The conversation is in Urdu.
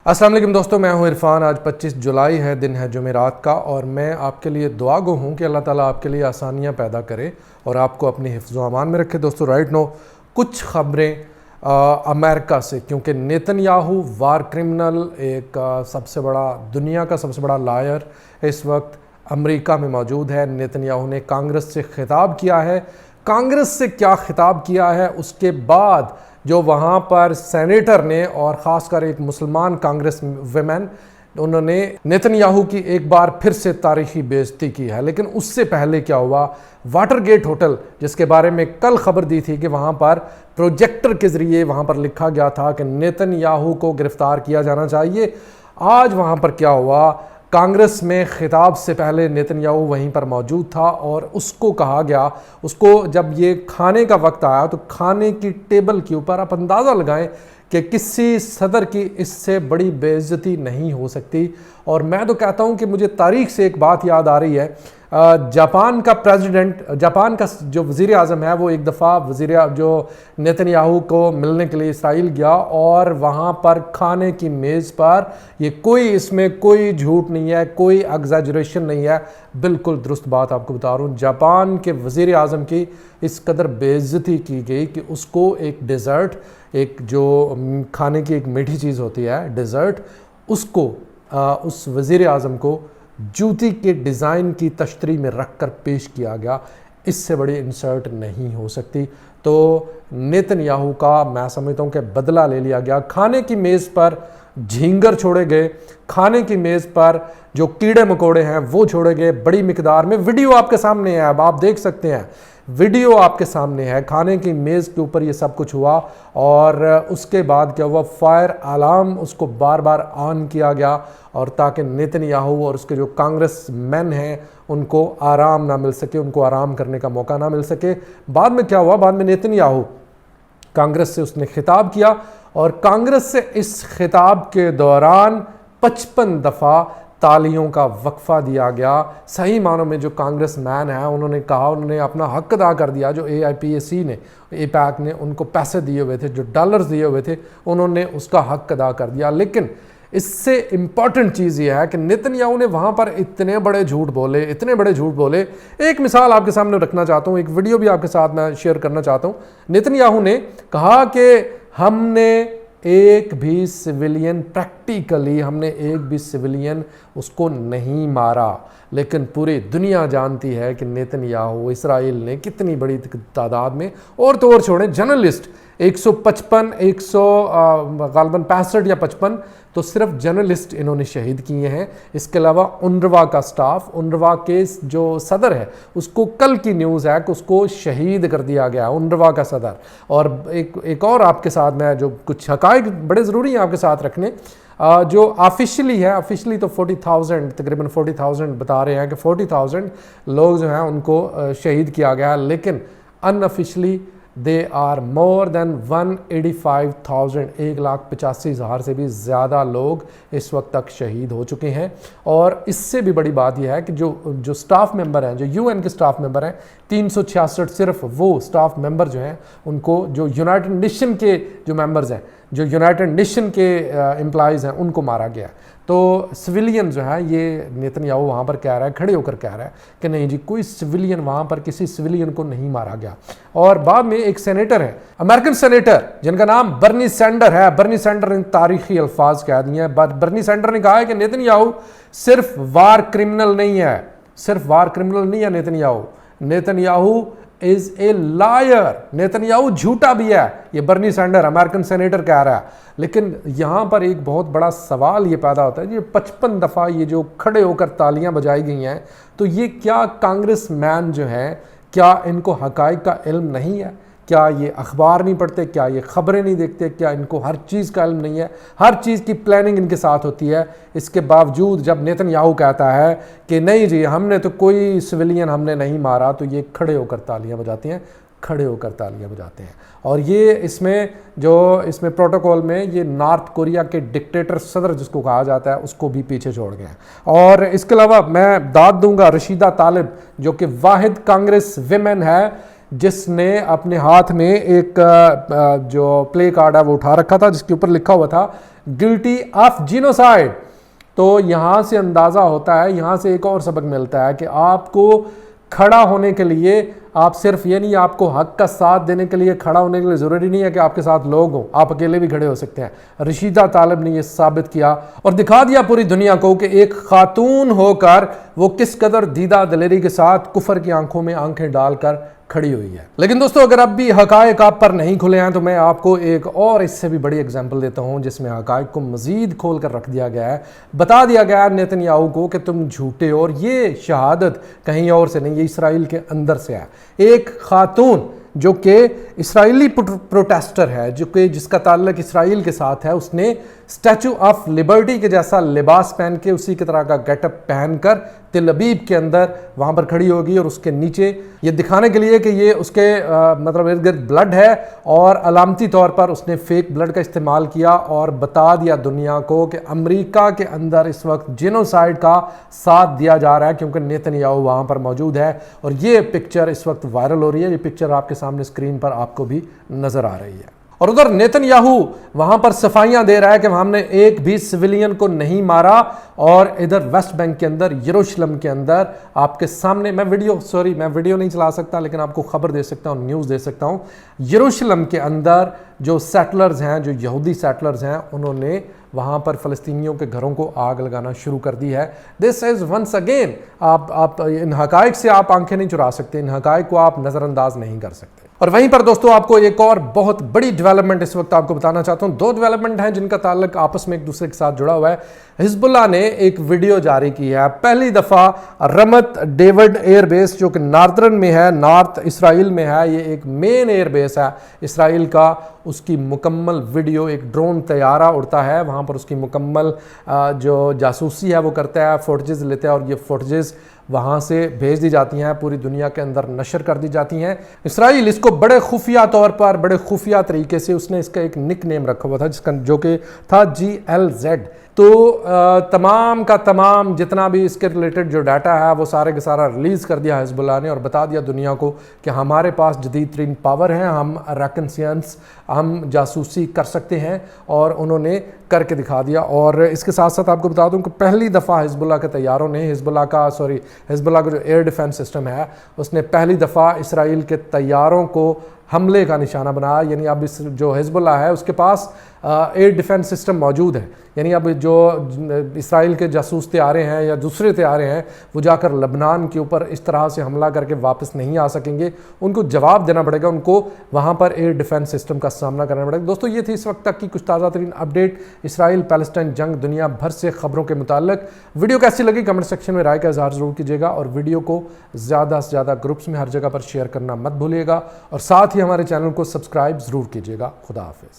السلام علیکم دوستو، میں ہوں عرفان۔ آج 25 جولائی ہے، دن ہے جمعرات کا، اور میں آپ کے لیے دعا گو ہوں کہ اللہ تعالیٰ آپ کے لیے آسانیاں پیدا کرے اور آپ کو اپنی حفظ و امان میں رکھے۔ دوستو رائٹ نو کچھ خبریں امریکہ سے، کیونکہ نیتن یاہو وار کرمنل، ایک سب سے بڑا دنیا کا سب سے بڑا لائر اس وقت امریکہ میں موجود ہے۔ نیتن یاہو نے کانگریس سے خطاب کیا ہے۔ کانگریس سے کیا خطاب کیا ہے، اس کے بعد جو وہاں پر سینیٹر نے، اور خاص کر ایک مسلمان کانگریس ویمن، انہوں نے نیتن یاہو کی ایک بار پھر سے تاریخی بے عزتی کی ہے۔ لیکن اس سے پہلے کیا ہوا، واٹر گیٹ ہوٹل، جس کے بارے میں کل خبر دی تھی کہ وہاں پر پروجیکٹر کے ذریعے وہاں پر لکھا گیا تھا کہ نیتن یاہو کو گرفتار کیا جانا چاہیے، آج وہاں پر کیا ہوا، کانگریس میں خطاب سے پہلے نیتن یاہو وہیں پر موجود تھا، اور اس کو کہا گیا، اس کو جب یہ کھانے کا وقت آیا تو کھانے کی ٹیبل کے اوپر آپ اندازہ لگائیں کہ کسی صدر کی اس سے بڑی بے عزتی نہیں ہو سکتی۔ اور میں تو کہتا ہوں کہ مجھے تاریخ سے ایک بات یاد آ رہی ہے، جاپان کا پریزیڈنٹ، جاپان کا جو وزیر اعظم ہے، وہ ایک دفعہ جو نیتن یاہو کو ملنے کے لیے اسرائیل گیا، اور وہاں پر کھانے کی میز پر یہ اس میں کوئی جھوٹ نہیں ہے، کوئی ایگزیجریشن نہیں ہے، بالکل درست بات آپ کو بتا رہا ہوں، جاپان کے وزیر اعظم کی اس قدر بے عزتی کی گئی کہ اس کو ایک ڈیزرٹ، ایک جو کھانے کی ایک میٹھی چیز ہوتی ہے ڈیزرٹ، اس کو اس وزیر اعظم کو جوتی کے ڈیزائن کی تشتری میں رکھ کر پیش کیا گیا۔ اس سے بڑی انسلٹ نہیں ہو سکتی۔ تو نیتن یاہو کا میں سمجھتا ہوں کہ بدلہ لے لیا گیا۔ کھانے کی میز پر جھینگر چھوڑے گئے، کھانے کی میز پر جو کیڑے مکوڑے ہیں وہ چھوڑے گئے بڑی مقدار میں۔ ویڈیو آپ کے سامنے ہے، اب آپ دیکھ سکتے ہیں، ویڈیو آپ کے سامنے ہے، کھانے کی میز کے اوپر یہ سب کچھ ہوا، اور اس کے بعد کیا ہوا، فائر الارم اس کو بار بار آن کیا گیا، اور تاکہ نیتن یاہو اور اس کے جو کانگریس مین ہیں ان کو آرام نہ مل سکے، ان کو آرام کرنے کا موقع نہ مل سکے۔ بعد میں کیا ہوا، بعد میں نیتن یاہو کانگریس سے اس نے خطاب کیا، اور کانگریس سے اس خطاب کے دوران 55 دفعہ تالیوں کا وقفہ دیا گیا۔ صحیح معنوں میں جو کانگریس مین ہیں انہوں نے کہا، انہوں نے اپنا حق ادا کر دیا، جو AIPAC نے، AIPAC نے ان کو پیسے دیے ہوئے تھے، جو ڈالرز دیے ہوئے تھے، انہوں نے اس کا حق ادا کر دیا۔ لیکن اس سے امپورٹنٹ چیز یہ ہے کہ نیتن یاہو نے وہاں پر اتنے بڑے جھوٹ بولے۔ ایک مثال آپ کے سامنے رکھنا چاہتا ہوں، ایک ویڈیو بھی آپ کے ساتھ میں شیئر کرنا چاہتا ہوں۔ نیتن یاہو نے کہا کہ ہم نے ایک بھی سویلین، پریکٹیکلی ہم نے ایک بھی سویلین اس کو نہیں مارا، لیکن پوری دنیا جانتی ہے کہ نیتن یاہو، اسرائیل نے کتنی بڑی تعداد میں، اور تو اور چھوڑیں، جرنلسٹ 155 غالباً 65 یا 55 تو صرف جرنلسٹ انہوں نے شہید کیے ہیں۔ اس کے علاوہ انروا کا سٹاف، انروا کے جو صدر ہے، اس کو کل کی نیوز ہے کہ اس کو شہید کر دیا گیا، انروا کا صدر۔ اور ایک اور آپ کے ساتھ میں جو کچھ حقائق بڑے ضروری ہیں آپ کے ساتھ رکھنے، جو آفیشلی ہے، آفیشلی تو 40,000 تقریباً 40,000 بتا رہے ہیں کہ 40,000 لوگ جو ہیں ان کو شہید کیا گیا، لیکن ان officially they are more than 185,000 1,85,000 سے بھی زیادہ لوگ اس وقت تک شہید ہو چکے ہیں۔ اور اس سے بھی بڑی بات یہ ہے کہ جو سٹاف ممبر ہیں، جو UN کے سٹاف ممبر ہیں، 366 صرف وہ سٹاف ممبر جو ہیں ان کو، جو یونائٹڈ نیشن کے جو ممبرز ہیں، جو یونائٹڈ نیشن کے امپلائیز ہیں، ان کو مارا گیا۔ تو سویلین جو ہے، یہ نیتن یاہو وہاں پر کہہ رہا ہے، کھڑے ہو کر کہہ رہا ہے کہ نہیں جی، کوئی سویلین وہاں پر کسی سویلین کو نہیں مارا گیا۔ اور بعد میں ایک سینیٹر ہے، امریکن سینیٹر، جن کا نام برنی سینڈر ہے، برنی سینڈر نے تاریخی الفاظ کہہ دیے ہیں۔ برنی سینڈر نے کہا ہے کہ نیتن یاہو صرف وار کرمنل نہیں ہے، صرف وار کرمنل نہیں ہے نیتن یاہو، نیتن یاہو از اے لائر، نیتن یاہو جھوٹا بھی ہے، یہ برنی سینڈر امریکن سینیٹر کہہ رہا ہے۔ لیکن یہاں پر ایک بہت بڑا سوال یہ پیدا ہوتا ہے، یہ 55 دفعہ یہ جو کھڑے ہو کر تالیاں بجائی گئی ہیں، تو یہ کیا کانگریس مین جو ہیں، کیا ان کو حقائق کا علم نہیں ہے؟ کیا یہ اخبار نہیں پڑھتے؟ کیا یہ خبریں نہیں دیکھتے؟ کیا ان کو ہر چیز کا علم نہیں ہے؟ ہر چیز کی پلاننگ ان کے ساتھ ہوتی ہے۔ اس کے باوجود جب نیتن یاہو کہتا ہے کہ نہیں جی، ہم نے تو کوئی سویلین ہم نے نہیں مارا، تو یہ کھڑے ہو کر تالیاں بجاتے ہیں، کھڑے ہو کر تالیاں بجاتے ہیں۔ اور یہ اس میں پروٹوکول میں یہ نارتھ کوریا کے ڈکٹیٹر صدر جس کو کہا جاتا ہے، اس کو بھی پیچھے چھوڑ گئے ہیں۔ اور اس کے علاوہ میں داد دوں گا رشیدہ طالب، جو کہ واحد کانگریس ویمن ہے جس نے اپنے ہاتھ میں ایک جو پلے کارڈ ہے وہ اٹھا رکھا تھا جس کے اوپر لکھا ہوا تھا گلٹی آف جینوسائیڈ۔ تو یہاں سے اندازہ ہوتا ہے، یہاں سے ایک اور سبق ملتا ہے کہ آپ کو کھڑا ہونے کے لیے آپ صرف یہ نہیں، آپ کو حق کا ساتھ دینے کے لیے کھڑا ہونے کے لیے ضروری نہیں ہے کہ آپ کے ساتھ لوگ ہوں، آپ اکیلے بھی کھڑے ہو سکتے ہیں۔ رشیدہ طالب نے یہ ثابت کیا اور دکھا دیا پوری دنیا کو کہ ایک خاتون ہو کر وہ کس قدر دیدہ دلیری کے ساتھ کفر کی آنکھوں میں آنکھیں ڈال کر کھڑی ہوئی ہے۔ لیکن دوستو اگر اب بھی حقائق آپ پر نہیں کھلے ہیں تو میں آپ کو ایک اور اس سے بھی بڑی اگزامپل دیتا ہوں جس میں حقائق کو مزید کھول کر رکھ دیا گیا ہے، بتا دیا گیا ہے نیتن یاہو کو کہ تم جھوٹے، اور یہ شہادت کہیں اور سے نہیں، یہ اسرائیل کے اندر سے ہے۔ ایک خاتون جو کہ اسرائیلی پروٹیسٹر ہے، جو کہ جس کا تعلق اسرائیل کے ساتھ ہے، اس نے اسٹیچو آف لبرٹی کے جیسا لباس پہن کے، اسی کی طرح کا گیٹ اپ پہن کر تل ابیب کے اندر وہاں پر کھڑی ہوگی، اور اس کے نیچے یہ دکھانے کے لیے کہ یہ اس کے مطلب ارد گرد بلڈ ہے، اور علامتی طور پر اس نے فیک بلڈ کا استعمال کیا اور بتا دیا دنیا کو کہ امریکہ کے اندر اس وقت جینوسائیڈ کا ساتھ دیا جا رہا ہے کیونکہ نیتن یاہو وہاں پر موجود ہے۔ اور یہ پکچر اس وقت وائرل ہو رہی ہے، یہ پکچر آپ کے سامنے اسکرین پر آپ کو بھی نظر آ رہی ہے۔ اور ادھر نیتن یاہو وہاں پر صفائیاں دے رہا ہے کہ ہم نے ایک بھی سویلین کو نہیں مارا، اور ادھر ویسٹ بینک کے اندر، یروشلم کے اندر آپ کے سامنے میں ویڈیو نہیں چلا سکتا لیکن آپ کو خبر دے سکتا ہوں، نیوز دے سکتا ہوں۔ یروشلم کے اندر جو سیٹلرز ہیں، جو یہودی سیٹلرز ہیں، انہوں نے وہاں پر فلسطینیوں کے گھروں کو آگ لگانا شروع کر دی ہے۔ دس از ونس اگین، آپ ان حقائق سے آپ آنکھیں نہیں چرا سکتے، ان حقائق کو آپ نظر انداز نہیں کر سکتے۔ اور وہیں پر دوستو آپ کو ایک اور بہت بڑی ڈیولپمنٹ اس وقت آپ کو بتانا چاہتا ہوں۔ دو ڈیولپمنٹ ہیں جن کا تعلق آپس میں ایک دوسرے کے ساتھ جڑا ہوا ہے۔ حزب اللہ نے ایک ویڈیو جاری کی ہے، پہلی دفعہ رمت ڈیوڈ ایئر بیس جو کہ ناردرن میں ہے، نارتھ اسرائیل میں ہے، یہ ایک مین ایئر بیس ہے اسرائیل کا، اس کی مکمل ویڈیو، ایک ڈرون طیارہ اڑتا ہے وہاں پر، اس کی مکمل جو جاسوسی ہے وہ کرتا ہے، فوٹیجز لیتا ہے، اور یہ فوٹیجز وہاں سے بھیج دی جاتی ہیں، پوری دنیا کے اندر نشر کر دی جاتی ہیں۔ اسرائیل اس کو بڑے خفیہ طور پر، بڑے خفیہ طریقے سے اس نے اس کا ایک نک نیم رکھا ہوا تھا جس کا جو کہ تھا GLZ۔ تو تمام کا تمام جتنا بھی اس کے ریلیٹڈ جو ڈیٹا ہے وہ سارے کا سارا ریلیز کر دیا حزب اللہ نے، اور بتا دیا دنیا کو کہ ہمارے پاس جدید ترین پاور ہے، ہم ریکنسینس، ہم جاسوسی کر سکتے ہیں، اور انہوں نے کر کے دکھا دیا۔ اور اس کے ساتھ ساتھ آپ کو بتا دوں کہ پہلی دفعہ حزب اللہ کے طیاروں نے، حزب اللہ کا جو ایئر ڈیفنس سسٹم ہے، اس نے پہلی دفعہ اسرائیل کے طیاروں کو حملے کا نشانہ بنایا۔ یعنی اب جو حزب اللہ ہے اس کے پاس ایئر ڈیفنس سسٹم موجود ہے، یعنی اب جو اسرائیل کے جاسوس طیارے ہیں یا دوسرے طیارے ہیں وہ جا کر لبنان کے اوپر اس طرح سے حملہ کر کے واپس نہیں آ سکیں گے، ان کو جواب دینا پڑے گا، ان کو وہاں پر ایئر ڈیفنس سسٹم کا سامنا کرنا پڑے گا۔ دوستو یہ تھی اس وقت تک کی کچھ تازہ ترین اپڈیٹ اسرائیل پیلسٹائن جنگ دنیا بھر سے خبروں کے متعلق۔ ویڈیو کیسی لگی کمنٹ سیکشن میں رائے کا اظہار ضرور کیجیے گا، اور ویڈیو کو زیادہ سے زیادہ گروپس میں ہر جگہ پر شیئر کرنا مت بھولیے گا، اور ساتھ ہی ہمارے چینل کو سبسکرائب ضرور کیجیے گا۔ خدا حافظ۔